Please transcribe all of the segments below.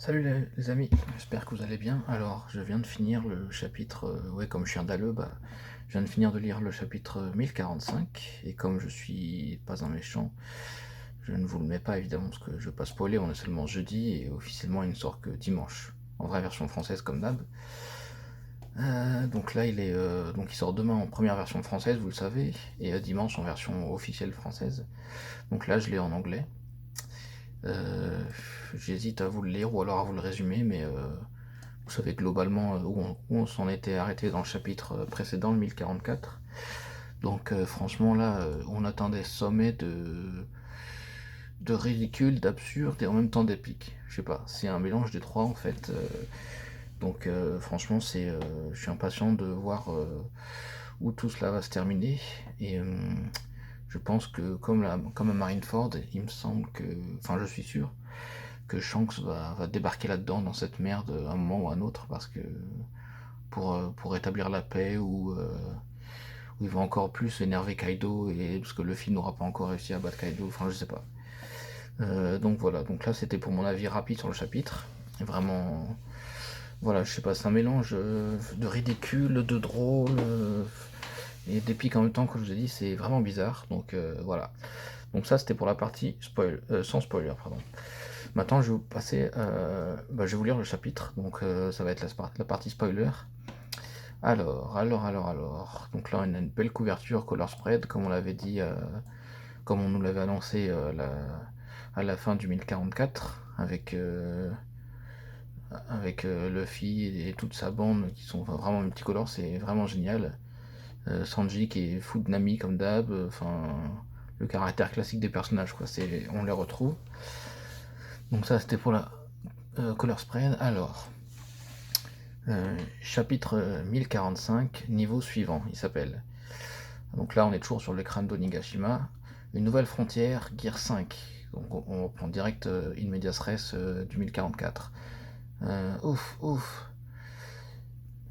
Salut les amis, j'espère que vous allez bien. Alors, je viens de finir le chapitre, ouais, comme je suis un dalleux, je viens de finir de lire le chapitre 1045, et comme je suis pas un méchant, je ne vous le mets pas évidemment, parce que je veux pas spoiler, on est seulement jeudi, et officiellement il ne sort que dimanche, en vraie version française comme d'hab. Donc là, donc il sort demain en première version française, vous le savez, et dimanche en version officielle française. Donc là, je l'ai en anglais. Euh, J'hésite à vous le lire ou alors à vous le résumer, mais vous savez globalement où on s'en était arrêté dans le chapitre précédent, le 1044. Donc franchement là, on atteint des sommets de ridicule, d'absurde et en même temps d'épique. Je sais pas, c'est un mélange des trois en fait. Donc franchement, je suis impatient de voir où tout cela va se terminer. Et je pense que comme à Marineford, il me semble que, enfin je suis sûr, que Shanks va débarquer là-dedans, dans cette merde, à un moment ou à un autre, parce que pour établir la paix, ou il va encore plus énerver Kaido, et parce que Luffy n'aura pas encore réussi à battre Kaido, enfin je sais pas. Donc voilà, donc là c'était pour mon avis rapide sur le chapitre. Et vraiment, voilà, je sais pas, c'est un mélange de ridicule, de drôle, et d'épique en même temps, comme je vous ai dit, c'est vraiment bizarre. Donc voilà. Donc ça c'était pour la partie sans spoiler, pardon. Maintenant, je vais vous passer, je vais vous lire le chapitre, donc ça va être la partie spoiler. Alors. Donc là, on a une belle couverture color spread, comme on l'avait dit, comme on nous l'avait annoncé à la fin du 1044, avec Luffy et toute sa bande qui sont vraiment multicolores, c'est vraiment génial. Sanji qui est fou de Nami comme d'hab, enfin le caractère classique des personnages, quoi. On les retrouve. Donc ça, c'était pour la color spread. Alors, chapitre 1045, niveau suivant, il s'appelle. Donc là, on est toujours sur l'écran d'Onigashima. Une nouvelle frontière, Gear 5. Donc on reprend direct in medias res du 1044. Ouf.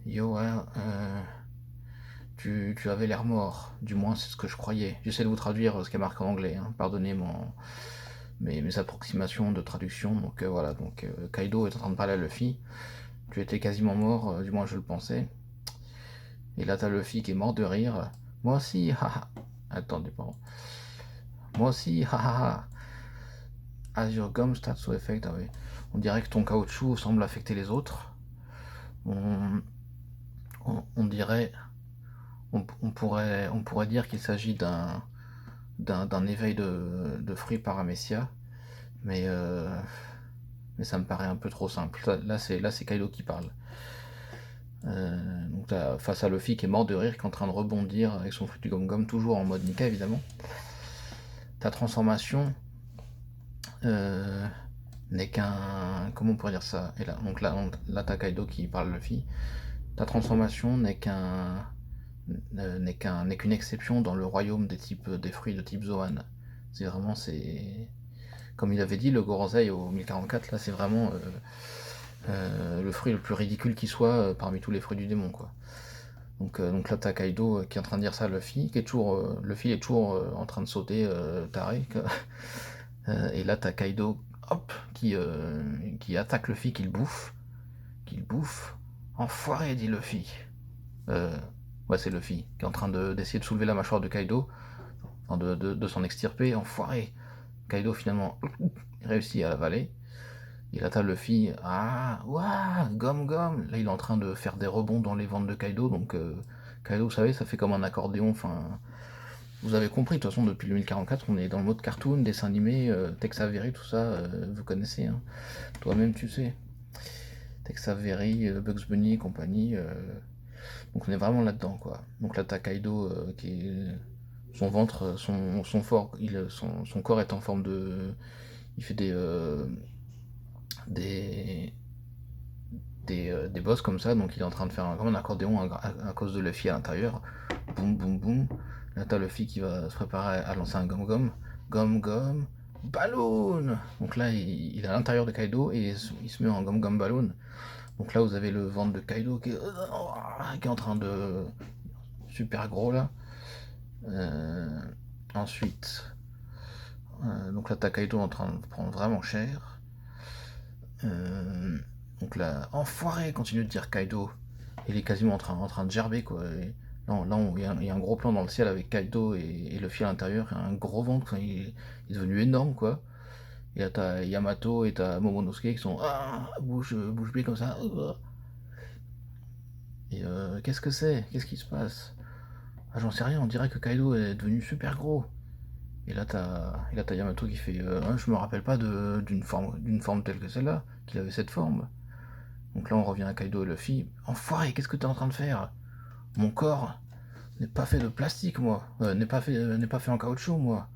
Yoa, tu avais l'air mort. Du moins, c'est ce que je croyais. J'essaie de vous traduire ce qui est marqué en anglais. Hein. Pardonnez mes approximations de traduction. Donc voilà. Donc Kaido est en train de parler à Luffy. Tu étais quasiment mort, du moins je le pensais. Et là, t'as Luffy qui est mort de rire. Moi aussi, haha. Attendez, pardon. Moi aussi, haha. As your gum starts to affect. Ah oui. On dirait que ton caoutchouc semble affecter les autres. On, on dirait. On pourrait dire qu'il s'agit d'un éveil de fruits paramécia. Mais, mais ça me paraît un peu trop simple. Là, c'est Kaido qui parle. Donc face à Luffy qui est mort de rire, qui est en train de rebondir avec son fruit du gum-gum, toujours en mode Nika évidemment. Ta transformation euh, n'est qu'un... Comment on pourrait dire ça? Et là t'as Kaido qui parle Luffy. Ta transformation n'est qu'une exception dans le royaume des fruits de type Zoan. C'est comme il avait dit, le Gorosei au 1044, là c'est vraiment le fruit le plus ridicule qui soit parmi tous les fruits du démon, quoi. Donc là, t'as Kaido qui est en train de dire ça à Luffy, Luffy est toujours en train de sauter, taré. Et là, t'as Kaido, hop, qui attaque Luffy, qu'il bouffe. Enfoiré, dit Luffy. Euh, ouais, c'est Luffy qui est en train d'essayer de soulever la mâchoire de Kaido, enfin de s'en extirper. Enfoiré. Kaido finalement réussit à l'avaler. Et là, t'as Luffy, ah, ouah, gomme gomme. Là, il est en train de faire des rebonds dans les ventes de Kaido, donc Kaido, vous savez, ça fait comme un accordéon, enfin, vous avez compris, de toute façon, depuis le 1044, on est dans le mode cartoon, dessin animé, Tex Avery, tout ça, vous connaissez, hein. Toi-même, tu sais. Tex Avery, Bugs Bunny et compagnie, donc on est vraiment là-dedans, quoi. Donc là, t'as Kaido qui est... Son ventre, son corps est en forme de... Il fait des, des boss comme ça, donc il est en train de faire comme un accordéon à cause de Luffy à l'intérieur. Boum, boum, boum. Là, t'as Luffy qui va se préparer à lancer un gom-gom. Gom-gom, balloon. Donc là, il est à l'intérieur de Kaido et il se met en gom-gom balloon. Donc là, vous avez le ventre de Kaido qui est en train de... Super gros là. Euh, ensuite, donc là, t'as Kaido en train de prendre vraiment cher. Donc là, enfoiré, continue de dire Kaido. Il est quasiment en train de gerber, quoi. Et il y a un gros plan dans le ciel avec Kaido et Luffy à l'intérieur, et un gros ventre, il est devenu énorme, quoi. Et là, t'as Yamato et t'as Momonosuke qui sont bouche bée comme ça. Et qu'est-ce que c'est? Qu'est-ce qui se passe? Ah, j'en sais rien, on dirait que Kaido est devenu super gros. Et là, t'as Yamato qui fait ah, je me rappelle pas d'une forme telle que celle-là, qu'il avait cette forme. Donc là, on revient à Kaido et Luffy. Enfoiré, qu'est-ce que t'es en train de faire? Mon corps n'est pas fait de plastique, moi. N'est pas fait en caoutchouc, moi.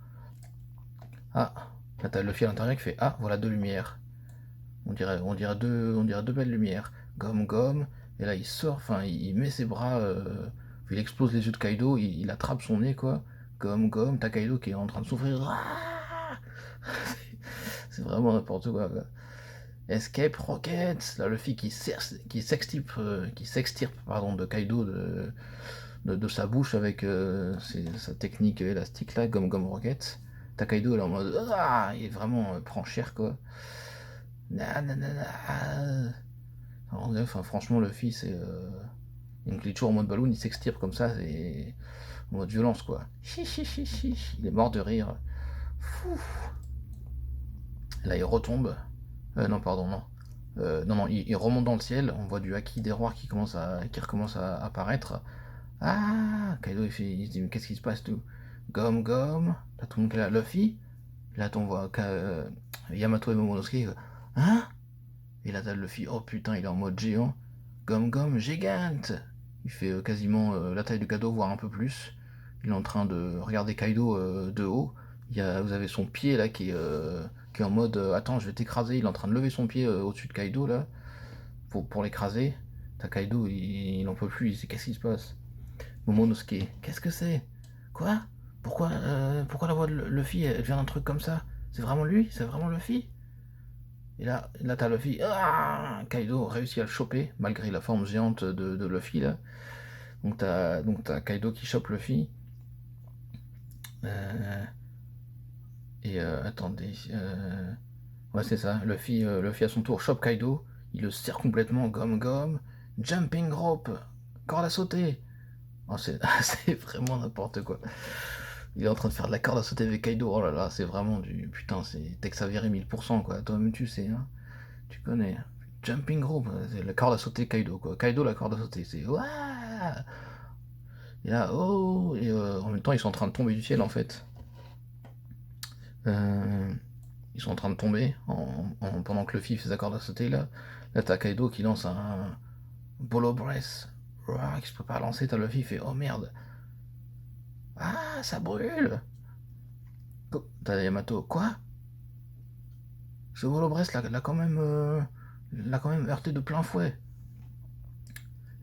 Ah, là, t'as Luffy à l'intérieur qui fait ah, voilà deux lumières. On dirait deux belles lumières. Gomme, gomme. Et là, il sort, enfin, il met ses bras, il explose les yeux de Kaido, il attrape son nez, quoi. Gomme, gomme. T'as Kaido qui est en train de souffrir. Ah c'est vraiment n'importe quoi. Escape Rocket. Là, Luffy qui s'extirpe pardon, de Kaido de sa bouche avec sa technique élastique là, Gomme Gomme Rocket. T'as Kaido là en mode ah, il est vraiment prend cher quoi. Nanana. Enfin, franchement, Luffy, c'est. Donc, il est toujours en mode ballon, il s'extirpe comme ça, c'est. En mode violence, quoi. Il est mort de rire. Fou. Là, il retombe. Non, pardon, non. Non, il remonte dans le ciel. On voit du haki des rois qui recommence à apparaître. Ah Kaido, il se dit, mais qu'est-ce qui se passe, tout? Gomme, gomme. Là, tout le monde qui est là. Luffy. Là, on voit Yamato et Momonosuke. Hein? Et là, t'as Luffy, oh putain, il est en mode géant. Gomme Gomme gigante. Il fait quasiment la taille de Kaido, voire un peu plus. Il est en train de regarder Kaido de haut. Vous avez son pied là qui est en mode attends, je vais t'écraser. Il est en train de lever son pied au-dessus de Kaido là pour l'écraser. T'as Kaido, il en peut plus. Il sait qu'est-ce qui se passe. Momonosuke, qu'est-ce que c'est? Quoi? Pourquoi la voix de Luffy elle vient d'un truc comme ça? C'est vraiment lui? C'est vraiment Luffy? Et là t'as Luffy, Kaido réussit à le choper, malgré la forme géante de Luffy, là. Donc t'as Kaido qui chope Luffy. Euh, attendez. Ouais, c'est ça. Luffy à son tour chope Kaido. Il le serre complètement, gomme gomme. Jumping rope, corde à sauter. Oh, c'est vraiment n'importe quoi. Il est en train de faire de la corde à sauter avec Kaido. Oh là là, c'est vraiment du. Putain, c'est Tex Avery 1000%, quoi. Toi-même, tu sais, hein. Tu connais. Jumping rope, c'est la corde à sauter Kaido, quoi. Kaido, la corde à sauter, c'est. Ouah. Et là, oh. Et en même temps, ils sont en train de tomber du ciel, en fait. Euh, Ils sont en train de tomber pendant que Luffy fait sa corde à sauter, là. Là, t'as Kaido qui lance un. Bolo Breath. Qui se prépare à lancer, t'as Luffy qui fait oh merde. Ah, ça brûle. T'as Yamato, quoi? Ce Bolo Breath l'a quand même heurté de plein fouet.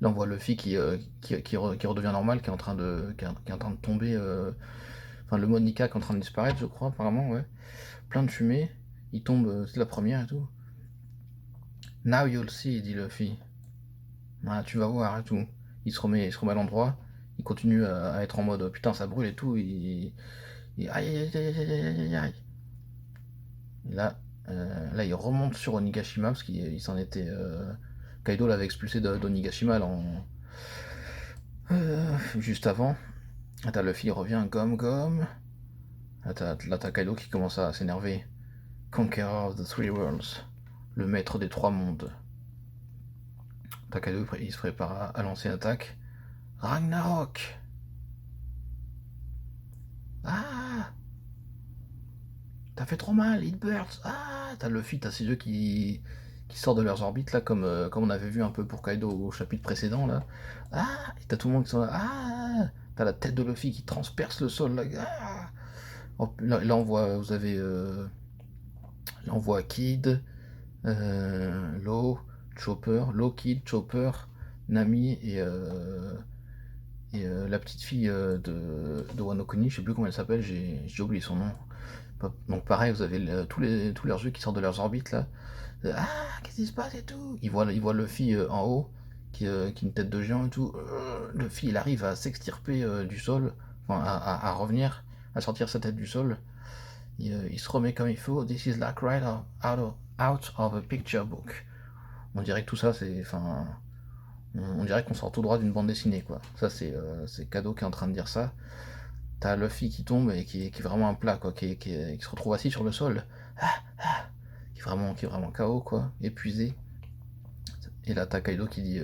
Là, on voit Luffy qui redevient normal, qui est en train de tomber. Enfin, le mode Nika qui est en train de disparaître, je crois, apparemment, ouais. Plein de fumée. Il tombe, c'est la première et tout. Now you'll see, dit Luffy. Ah, tu vas voir et tout. Il se remet à l'endroit. Il continue à être en mode putain, ça brûle et tout. Aïe, aïe, aïe, aïe, aïe, aïe, aïe. Et là, il remonte sur Onigashima parce qu'il s'en était. Kaido l'avait expulsé d'Onigashima juste avant. Là, t'as Luffy, il revient, gomme gomme. Là, t'as Kaido qui commence à s'énerver. Conqueror of the Three Worlds. Le maître des trois mondes. T'as Kaido, il se prépare à lancer l'attaque. Ragnarok. Ah, t'as fait trop mal, It Burst. Ah, t'as Luffy, t'as ses yeux qui sortent de leurs orbites, là, comme on avait vu un peu pour Kaido au chapitre précédent, là. Ah, et t'as tout le monde qui sont là. Ah, t'as la tête de Luffy qui transperce le sol, là. Ah. Oh, là, là, on voit Kid, Law, Kid, Chopper, Nami et la petite fille de Wano Kuni, je sais plus comment elle s'appelle, j'ai oublié son nom. Donc pareil, vous avez tous leurs yeux qui sortent de leurs orbites là. Ah, qu'est-ce qui se passe et tout? Ils voient Luffy en haut, qui a une tête de géant et tout. Luffy, il arrive à s'extirper du sol, enfin à revenir, à sortir sa tête du sol. Il se remet comme il faut. This is like right out of a picture book. On dirait que tout ça, c'est. Enfin. On dirait qu'on sort tout droit d'une bande dessinée, quoi. Ça, c'est Kado qui est en train de dire ça. T'as Luffy qui tombe et qui est vraiment un plat, quoi, qui se retrouve assis sur le sol, qui est vraiment KO, quoi, épuisé. Et là, t'as Kaido qui dit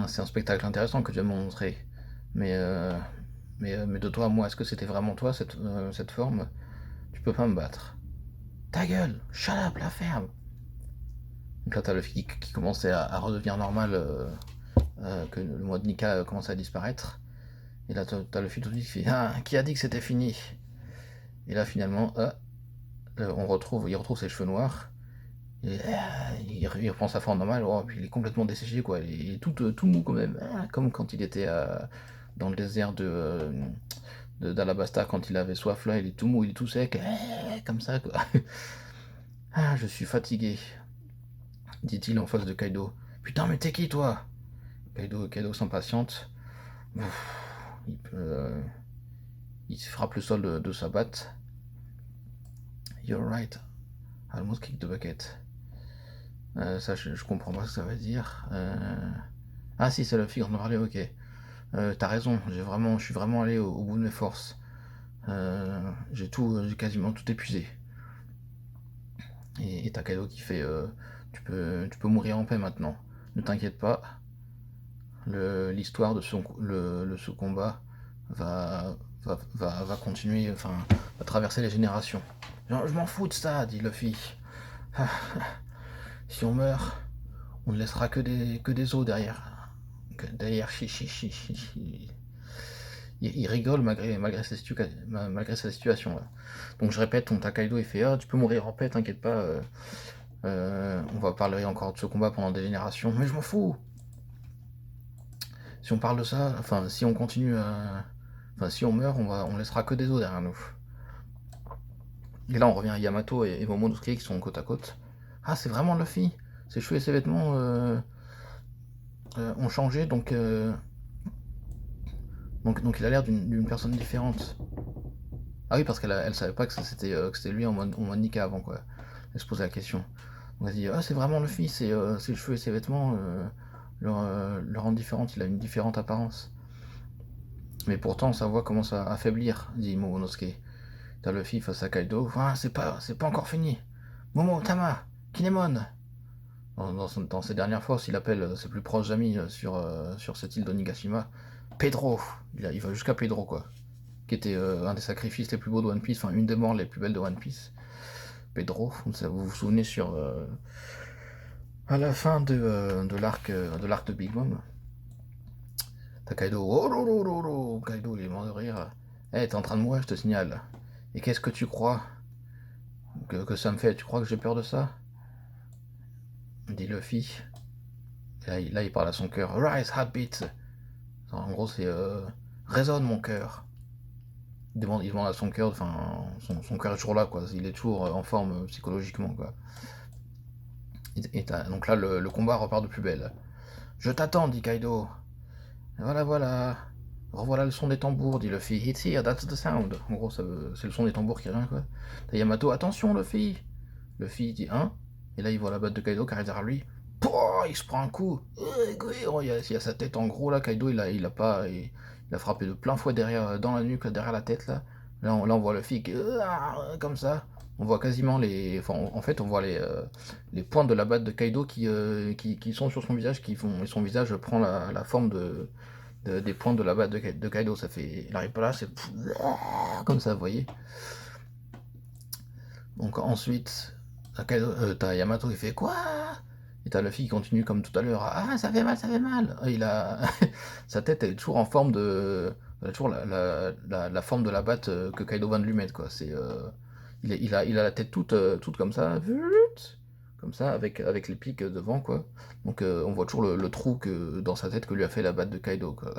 c'est un spectacle intéressant que tu vas me montrer, mais, mais de toi à moi, est-ce que c'était vraiment toi, cette forme? Tu peux pas me battre. Ta gueule, shut up, la ferme. Donc là, t'as Luffy qui commençait à redevenir normal, que le mois de Nika commençait à disparaître. Et là, t'as Luffy tout de suite qui fait qui a dit que c'était fini? Et là, finalement, il retrouve ses cheveux noirs. Et, il reprend sa forme normale. Oh, puis il est complètement desséché, quoi. Il est tout mou, quand même. Comme quand il était dans le désert d'Alabasta, quand il avait soif, là. Il est tout mou, il est tout sec. Comme ça, quoi. Je suis fatigué, dit-il en face de Kaido. Putain, mais t'es qui, toi? Kaido s'impatiente. Il, il se frappe le sol de sa batte. You're right. I almost kicked the bucket. Ça, je comprends pas ce que ça veut dire. Ah si, c'est la fille, on en parlait, ok. T'as raison, je suis vraiment allé au bout de mes forces. J'ai quasiment tout épuisé. Et t'as Kaido qui fait, tu peux mourir en paix maintenant. Ne t'inquiète pas, l'histoire de ce combat va continuer, enfin, va traverser les générations. Genre, je m'en fous de ça, dit Luffy. Si on meurt, on ne laissera que des os derrière. Derrière, il rigole malgré sa situation. Là. Donc je répète, ton Takaido il fait tu peux mourir en paix, t'inquiète pas. On va parler encore de ce combat pendant des générations. Mais je m'en fous. Si on parle de ça, enfin si on continue enfin si on meurt, on laissera que des os derrière nous. Et là on revient à Yamato et Momonosuke qui sont côte à côte. Ah c'est vraiment Luffy. Ses cheveux et ses vêtements ont changé donc il a l'air d'une personne différente. Ah oui, parce qu'elle savait pas que c'était lui en mode Nika avant, quoi. Elle se posait la question. Donc elle dit c'est vraiment Luffy, ses cheveux et ses vêtements le rendent différent, il a une différente apparence. Mais pourtant, sa voix commence à affaiblir, dit Momonosuke. T'as Luffy face à Kaido. C'est pas encore fini. Momo, Tama, Kinemon. Dans ses dernières forces, il appelle ses plus proches amis sur cette île d'Onigashima. Pedro. Il va jusqu'à Pedro, quoi. Qui était un des sacrifices les plus beaux de One Piece, enfin une des morts les plus belles de One Piece. Pedro, vous vous souvenez à la fin de l'arc de Big Mom. T'as Kaido, oh lolo, Kaido il est mort de rire. T'es en train de mourir, je te signale. Et qu'est-ce que tu crois que ça me fait? Tu crois que j'ai peur de ça? Dit Luffy. Là, il parle à son cœur. Rise, heartbeat. En gros, c'est résonne mon cœur. Il demande à son cœur, enfin, son cœur est toujours là, quoi. Il est toujours en forme psychologiquement, quoi. Donc là, le combat repart de plus belle. Je t'attends, dit Kaido. Voilà. Revoilà le son des tambours, dit Luffy. It's here, that's the sound. En gros, c'est le son des tambours qui revient, quoi. T'as Yamato, attention, Luffy. Luffy dit et là, il voit la batte de Kaido qui arrive derrière lui. Pouah, il se prend un coup. Il y a sa tête en gros, là. Kaido, il a frappé de plein fouet dans la nuque, derrière la tête, là. Là, on voit Luffy qui comme ça. On voit quasiment en fait, on voit les pointes de la batte de Kaido qui sont sur son visage, et son visage prend la forme des pointes de la batte de Kaido. Ça fait. Il arrive pas là, c'est. Comme ça, vous voyez. Donc ensuite, t'as Yamato qui fait quoi? Et t'as Luffy qui continue comme tout à l'heure. Ça fait mal, ça fait mal. Sa tête elle est toujours en forme de. Elle a toujours la forme de la batte que Kaido vient de lui mettre, quoi. Il a la tête toute comme ça. Comme ça, avec les pics devant, quoi. Donc on voit toujours le trou dans sa tête que lui a fait la batte de Kaido, quoi.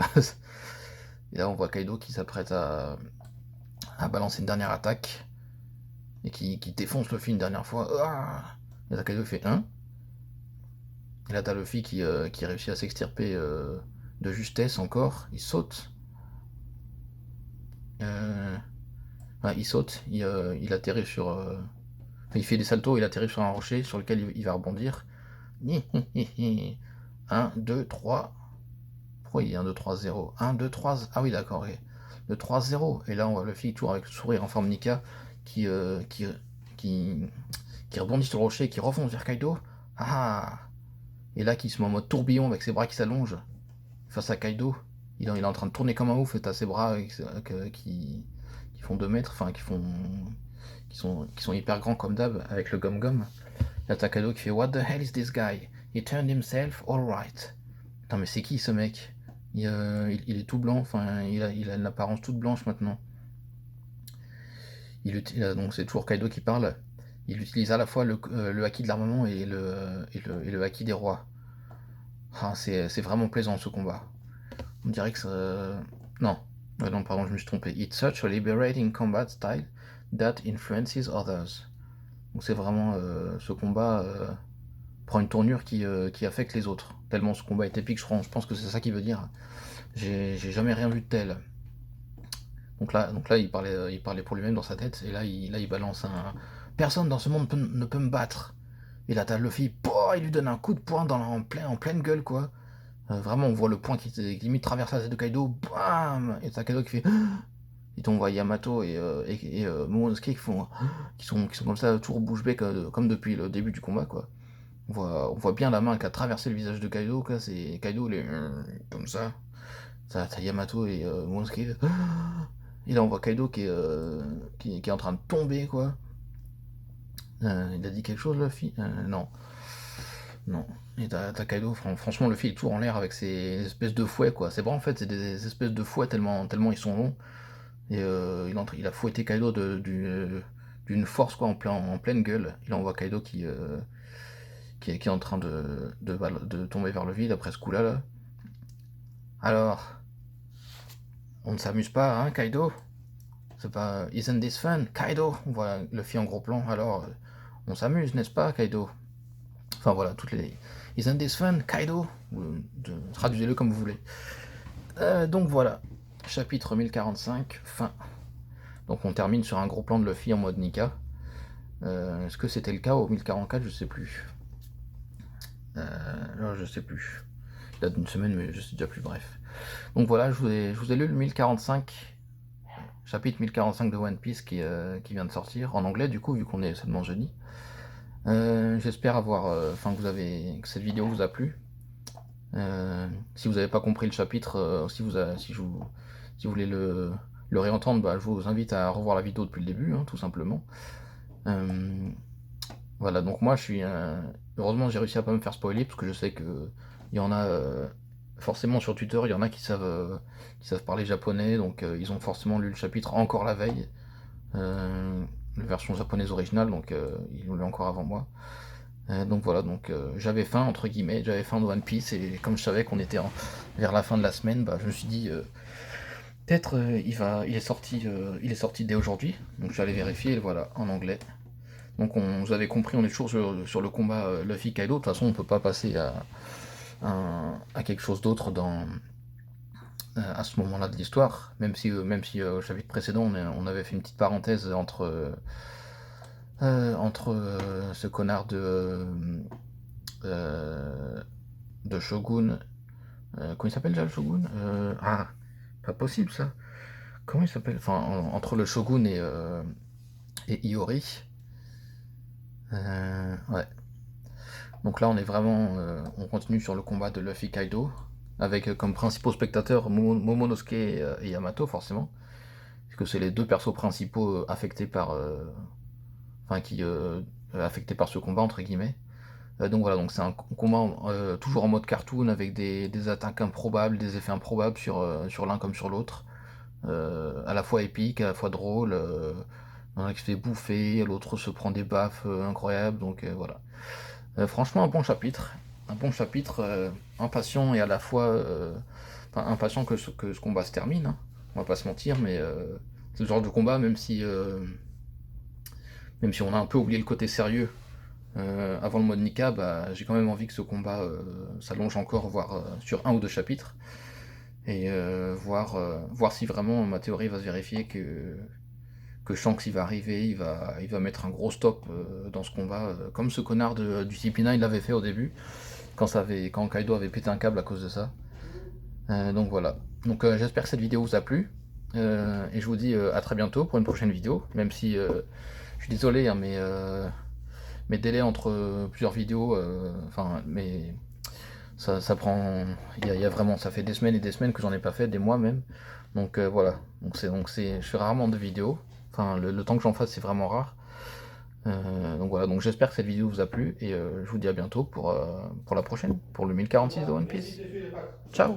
Et là on voit Kaido qui s'apprête à balancer une dernière attaque. Et qui défonce Luffy une dernière fois. Et là Kaido fait Et là t'as Luffy qui réussit à s'extirper de justesse encore. Il saute. Il saute, il atterrit sur. Il fait des saltos, il atterrit sur un rocher sur lequel il va rebondir. 1, 2, 3. Pourquoi il y a 1, 2, 3, 0 1, 2, 3. Ah oui, d'accord, ok. Le 3, 0. Et là, on voit Luffy toujours avec le sourire en forme Nika qui, qui, qui rebondit sur le rocher et qui refonce vers Kaido. Ah. Et là, qui se met en mode tourbillon avec ses bras qui s'allongent face à Kaido. Il est en train de tourner comme un ouf et t'as ses bras qui font 2 mètres, enfin qui sont hyper grands comme d'hab avec le gum-gum. Là, t'as Kaido qui fait What the hell is this guy? He turned himself alright. Putain, mais c'est qui ce mec? Il est tout blanc, enfin, il a une apparence toute blanche maintenant. Donc c'est toujours Kaido qui parle. Il utilise à la fois le haki de l'armement et le haki des rois. Ah, c'est vraiment plaisant ce combat. On dirait que ça... Non. Non, pardon, je me suis trompé. It's such a liberating combat style that influences others. Donc c'est vraiment... ce combat prend une tournure qui affecte les autres. Tellement ce combat est épique, je pense que c'est ça qu'il veut dire. J'ai jamais rien vu de tel. Donc là il parlait pour lui-même dans sa tête, et là il balance un... Personne dans ce monde ne peut me battre. Et là t'as Luffy, il lui donne un coup de poing en pleine gueule, quoi. Vraiment, on voit le point qui limite traverse la tête de Kaido, bam. Et t'as Kaido qui fait... Et on voit Yamato et Momonosuke qui sont comme ça, toujours bouche bée comme depuis le début du combat, quoi. On voit bien la main qui a traversé le visage de Kaido, quoi. Kaido, il est comme ça. T'as Yamato et Momonosuke. Et là, on voit Kaido qui est en train de tomber, quoi. Il a dit quelque chose, Luffy? Non. Non. Et t'as Kaido, franchement, le fil est tout en l'air avec ces espèces de fouets, quoi. C'est vrai, en fait, c'est des espèces de fouets tellement ils sont longs. Et il a fouetté Kaido d'une force, quoi, en pleine gueule. Il envoie Kaido qui est en train de tomber vers le vide après ce coup-là, là. Alors, on ne s'amuse pas, hein, Kaido? C'est pas... Isn't this fun, Kaido? On voit Luffy en gros plan. Alors, on s'amuse, n'est-ce pas, Kaido? Enfin voilà, toutes les... Isn't this fun, Kaido? Traduisez-le comme vous voulez. Donc voilà, chapitre 1045, fin. Donc on termine sur un gros plan de Luffy en mode Nika. Est-ce que c'était le cas au 1044? Je sais plus. Non, je sais plus. Il date d'une semaine, mais je sais déjà plus, bref. Donc voilà, je vous ai lu le 1045, chapitre 1045 de One Piece qui vient de sortir, en anglais du coup, vu qu'on est seulement jeudi. J'espère que cette vidéo vous a plu. Si vous n'avez pas compris le chapitre, si vous voulez le réentendre, je vous invite à revoir la vidéo depuis le début, hein, tout simplement. Voilà, donc moi heureusement j'ai réussi à pas me faire spoiler, parce que je sais que il y en a forcément sur Twitter, il y en a qui savent parler japonais, donc ils ont forcément lu le chapitre encore la veille, la version japonaise originale, donc ils l'ont lu encore avant moi. Donc voilà, j'avais faim, entre guillemets, j'avais faim de One Piece, et comme je savais qu'on était vers la fin de la semaine, je me suis dit, peut-être il est sorti dès aujourd'hui, donc j'allais vérifier, et voilà, en anglais. Donc vous avez compris, on est toujours sur le combat Luffy-Kaido, de toute façon on peut pas passer à quelque chose d'autre à ce moment-là de l'histoire, même si au chapitre précédent on avait fait une petite parenthèse entre ce connard de Shogun. Comment il s'appelle déjà le Shogun? Pas possible ça. Comment il s'appelle? Enfin, entre le Shogun et Iori. Ouais. Donc là, on continue sur le combat de Luffy Kaido, avec comme principaux spectateurs Momonosuke et Yamato, forcément, puisque c'est les deux persos principaux affectés par ce combat, entre guillemets. Donc voilà, donc c'est un combat toujours en mode cartoon, avec des attaques improbables, des effets improbables sur l'un comme sur l'autre. À la fois épique, à la fois drôle. Il y en a qui se fait bouffer, l'autre se prend des baffes incroyables, donc voilà. Franchement, un bon chapitre, impatient et à la fois impatient que ce combat se termine, hein. On va pas se mentir, mais c'est le genre de combat, même si on a un peu oublié le côté sérieux avant le mode Nika, j'ai quand même envie que ce combat s'allonge encore, voire sur un ou deux chapitres, et voir si vraiment ma théorie va se vérifier que que Shanks il va arriver, il va mettre un gros stop dans ce combat, comme ce connard du CP9 il l'avait fait au début, quand Kaido avait pété un câble à cause de ça. Donc voilà. Donc j'espère que cette vidéo vous a plu. Et je vous dis à très bientôt pour une prochaine vidéo, même si je suis désolé, hein, mais mes délais entre plusieurs vidéos, enfin, mais ça prend, il y a vraiment, ça fait des semaines et des semaines que j'en ai pas fait, des mois même. Donc voilà, je fais rarement de vidéos. Enfin, le temps que j'en fasse, c'est vraiment rare. Donc voilà, donc j'espère que cette vidéo vous a plu et je vous dis à bientôt pour la prochaine, pour le 1046 de One Piece. Ciao!